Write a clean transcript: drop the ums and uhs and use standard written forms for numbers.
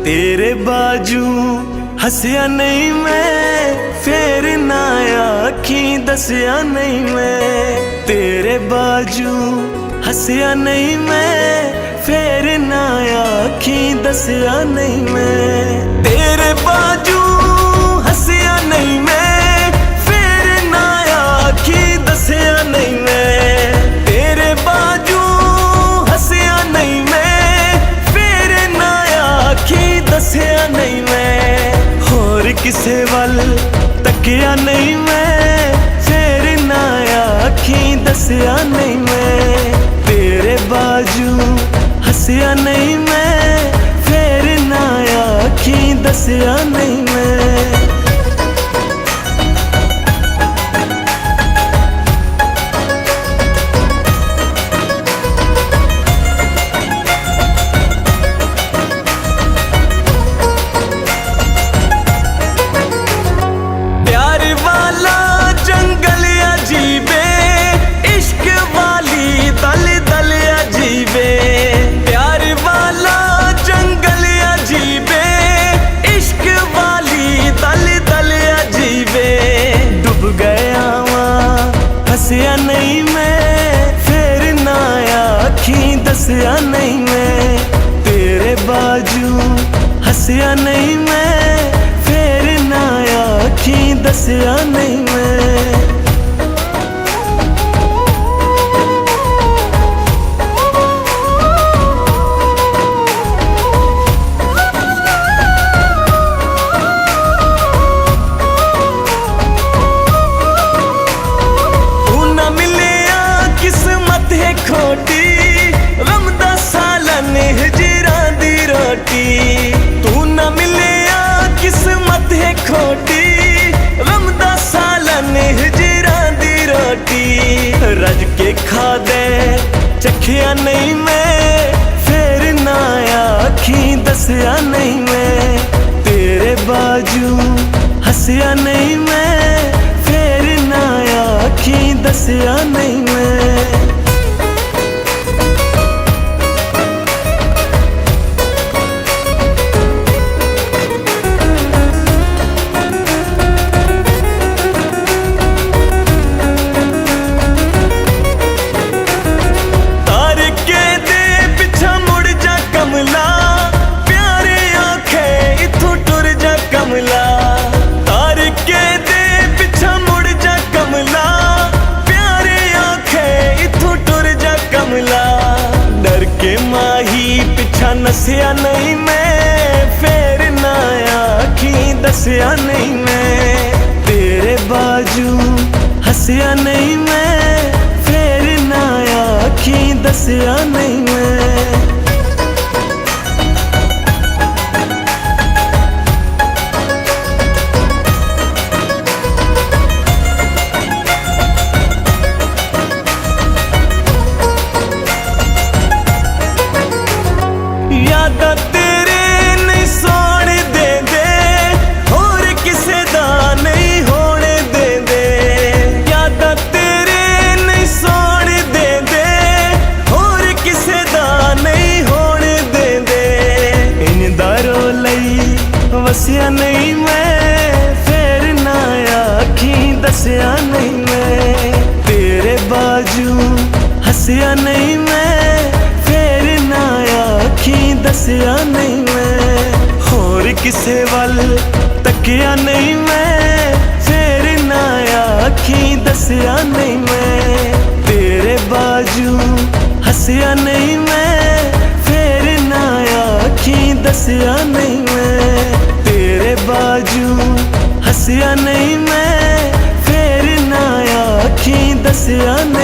तेरे बाजू हंसिया नहीं मैं, फेर ना आखी दसिया नहीं मैं। तेरे बाजू हंसिया नहीं मैं, फेर ना आखी दसिया नहीं मैं। तेरे बाजू हंसिया नहीं मैं, फेर ना आखी दसिया नहीं मैं। तेरे बाजू हंसिया नहीं मैं, फेर ना आखी दसिया नहीं मैं। होर किसे वल तकिया नहीं मैं, फेर ना आखी दसिया नहीं मैं। तेरे बाजू हंसिया नहीं मैं, फेर ना आखी दसिया नहीं मैं। हंसिया नहीं मैं, फेर ना आखी दसिया नहीं मैं। तेरे बाजू हंसिया नहीं मैं, फेर ना आखी दसिया नहीं मैं। खोटी गम दा सालन हिजरा दी रोटी, तू ना मिलिया किस्मत है खोटी। गम दा सालन हिजरा दी रोटी, रज के खा दे चखिया नहीं मैं, फेर ना आखी दसिया नहीं मैं। तेरे बाजू हंसिया नहीं मैं, फेर ना आखी दसिया नहीं मैं। डर के माही पिछा नसिया नहीं मैं, फेर ना आखी दसिया नहीं मैं। तेरे बाजू हंसिया नहीं मैं, फेर ना आखी दसिया नहीं मैं। यादा तेरे नहीं सोने दे दे, होर किसे दा नहीं होने दे दे। यादा तेरे नहीं सोने दे दे, होर किसे दा नहीं होने दे दे। इन दारो लई वसिया नहीं मैं, फेर ना आखी दसिया नहीं मैं। तेरे बाजू हंसिया नहीं मैं, फेर ना आखी दसिया नहीं मैं। होर किसे वल तकिया नहीं मैं, फेर ना आखी दसिया नहीं मैं। तेरे बाजू हंसिया नहीं मैं, फेर ना आखी दसिया नहीं मैं। तेरे बाजू हंसिया नहीं मैं, फेर ना आखी दसिया नहीं।